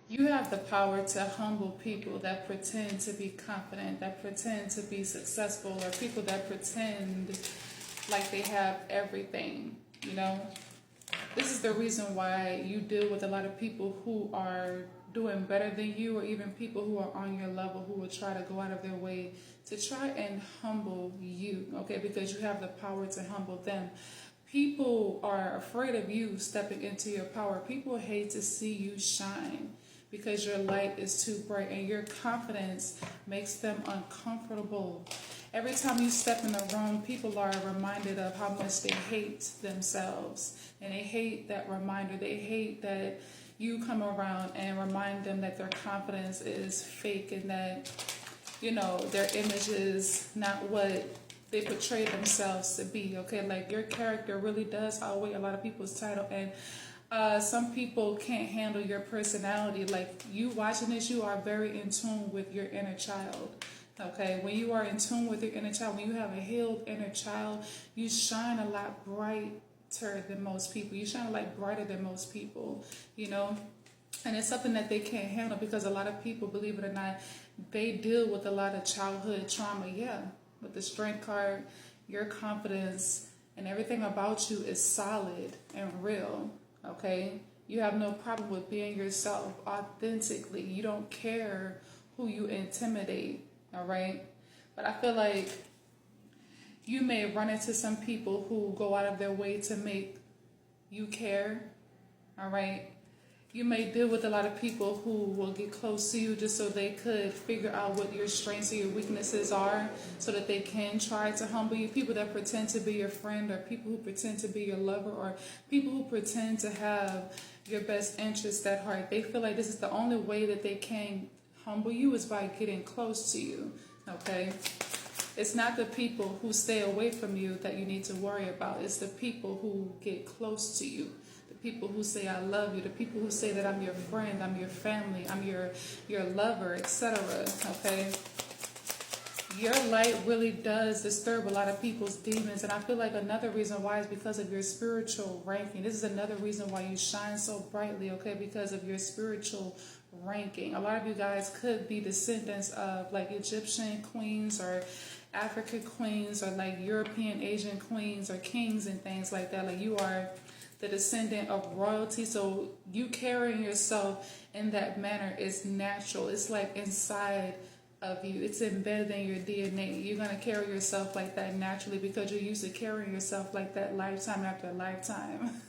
You have the power to humble people that pretend to be confident, that pretend to be successful, or people that pretend like they have everything, you know? This is the reason why you deal with a lot of people who are doing better than you, or even people who are on your level who will try to go out of their way to try and humble you, okay? Because you have the power to humble them. People are afraid of you stepping into your power. People hate to see you shine because your light is too bright, and your confidence makes them uncomfortable. Every time you step in the room, people are reminded of how much they hate themselves, and they hate that reminder. They hate that you come around and remind them that their confidence is fake, and that, you know, their image is not what they portray themselves to be, okay? Like, your character really does outweigh a lot of people's title, and some people can't handle your personality. Like, you watching this, you are very in tune with your inner child, okay? When you are in tune with your inner child, when you have a healed inner child, you shine a lot brighter than most people. You shine a lot brighter than most people, you know? And it's something that they can't handle, because a lot of people, believe it or not, they deal with a lot of childhood trauma. Yeah, with the strength card, your confidence and everything about you is solid and real, okay? You have no problem with being yourself authentically. You don't care who you intimidate, all right? But I feel like you may run into some people who go out of their way to make you care, all right? You may deal with a lot of people who will get close to you just so they could figure out what your strengths or your weaknesses are, so that they can try to humble you. People that pretend to be your friend, or people who pretend to be your lover, or people who pretend to have your best interest at heart. They feel like this is the only way that they can humble you, is by getting close to you, okay? It's not the people who stay away from you that you need to worry about. It's the people who get close to you. The people who say I love you, the people who say that I'm your friend, I'm your family, I'm your lover, etc. Okay? Your light really does disturb a lot of people's demons, and I feel like another reason why is because of your spiritual ranking. This is another reason why you shine so brightly, okay? Because of your spiritual ranking. A lot of you guys could be descendants of like Egyptian queens, or African queens, or like European, Asian queens, or kings and things like that. Like, you are the descendant of royalty, so you carrying yourself in that manner is natural. It's like inside of you. It's embedded in your DNA. You're going to carry yourself like that naturally, because you're used to carrying yourself like that lifetime after lifetime.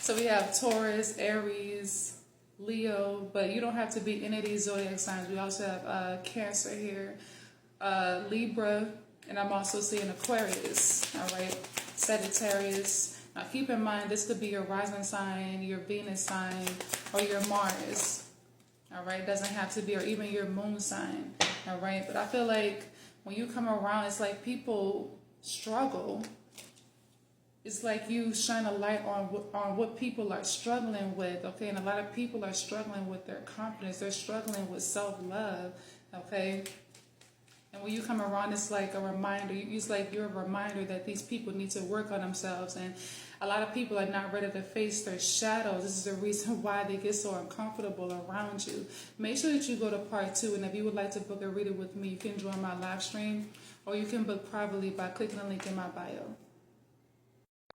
So we have Taurus, Aries, Leo, but you don't have to be any of these zodiac signs. We also have Cancer here, Libra, and I'm also seeing Aquarius, all right? Sagittarius. Now keep in mind, this could be your rising sign, your Venus sign, or your Mars, all right? It doesn't have to be, or even your moon sign, all right? But I feel like when you come around, it's like people struggle. It's like you shine a light on what people are struggling with, okay? And a lot of people are struggling with their confidence. They're struggling with self-love, okay? And when you come around, it's like a reminder. It's like you're a reminder that these people need to work on themselves. And a lot of people are not ready to face their shadows. This is the reason why they get so uncomfortable around you. Make sure that you go to part 2. And if you would like to book a reading with me, you can join my live stream, or you can book privately by clicking the link in my bio.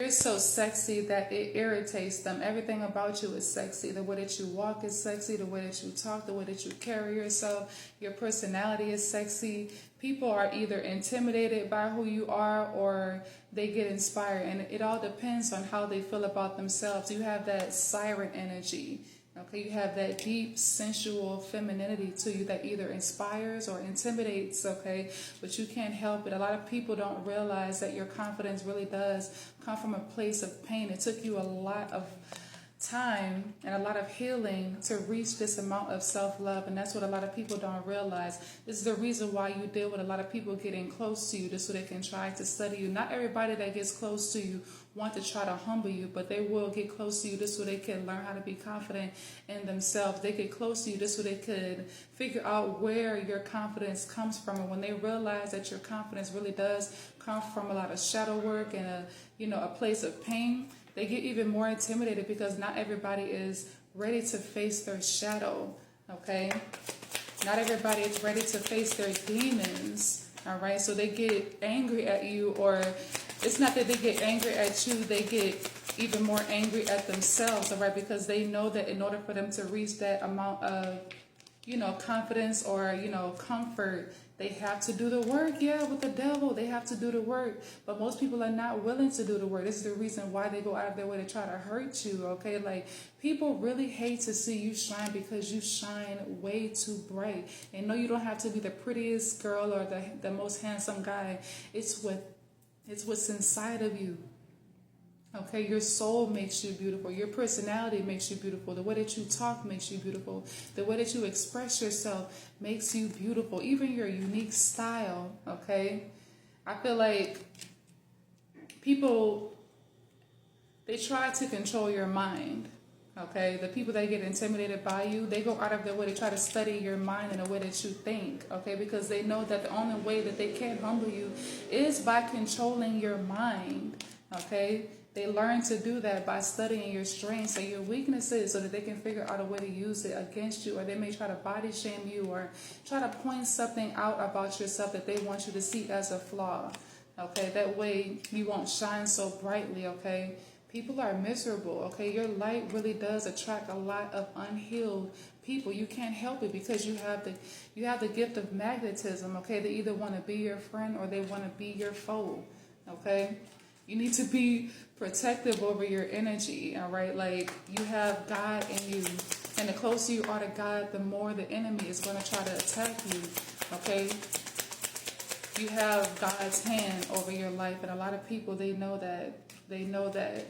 You're so sexy that it irritates them. Everything about you is sexy. The way that you walk is sexy. The way that you talk, the way that you carry yourself, your personality is sexy. People are either intimidated by who you are, or they get inspired. And it all depends on how they feel about themselves. You have that siren energy. Okay, you have that deep, sensual femininity to you that either inspires or intimidates, okay? But you can't help it. A lot of people don't realize that your confidence really does come from a place of pain. It took you a lot of time and a lot of healing to reach this amount of self-love, and that's what a lot of people don't realize. This is the reason why you deal with a lot of people getting close to you, just so they can try to study you. Not everybody that gets close to you want to try to humble you, but they will get close to you just so they can learn how to be confident in themselves. They get close to you just so they could figure out where your confidence comes from. And when they realize that your confidence really does come from a lot of shadow work and a place of pain, They get even more intimidated because not everybody is ready to face their shadow, okay? Not everybody is ready to face their demons, all right? So they get angry at you, or it's not that they get angry at you, they get even more angry at themselves, all right? Because they know that in order for them to reach that amount of, confidence or, comfort, they have to do the work. Yeah, with the devil, they have to do the work. But most people are not willing to do the work. This is the reason why they go out of their way to try to hurt you, okay? Like, people really hate to see you shine because you shine way too bright. And no, you don't have to be the prettiest girl or the most handsome guy. It's what's inside of you. Okay, your soul makes you beautiful. Your personality makes you beautiful. The way that you talk makes you beautiful. The way that you express yourself makes you beautiful. Even your unique style, okay? I feel like people, they try to control your mind, okay? The people that get intimidated by you, they go out of their way to try to study your mind in a way that you think, okay? Because they know that the only way that they can humble you is by controlling your mind, okay? They learn to do that by studying your strengths and your weaknesses so that they can figure out a way to use it against you, or they may try to body shame you or try to point something out about yourself that they want you to see as a flaw, okay? That way you won't shine so brightly, okay? People are miserable, okay? Your light really does attract a lot of unhealed people. You can't help it because you have the gift of magnetism, okay? They either want to be your friend or they want to be your foe, okay? You need to be protective over your energy, all right? Like, you have God in you. And the closer you are to God, the more the enemy is going to try to attack you, okay? You have God's hand over your life. And a lot of people, they know that. They know that.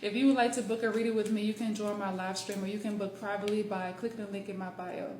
If you would like to book a reading with me, you can join my live stream, or you can book privately by clicking the link in my bio.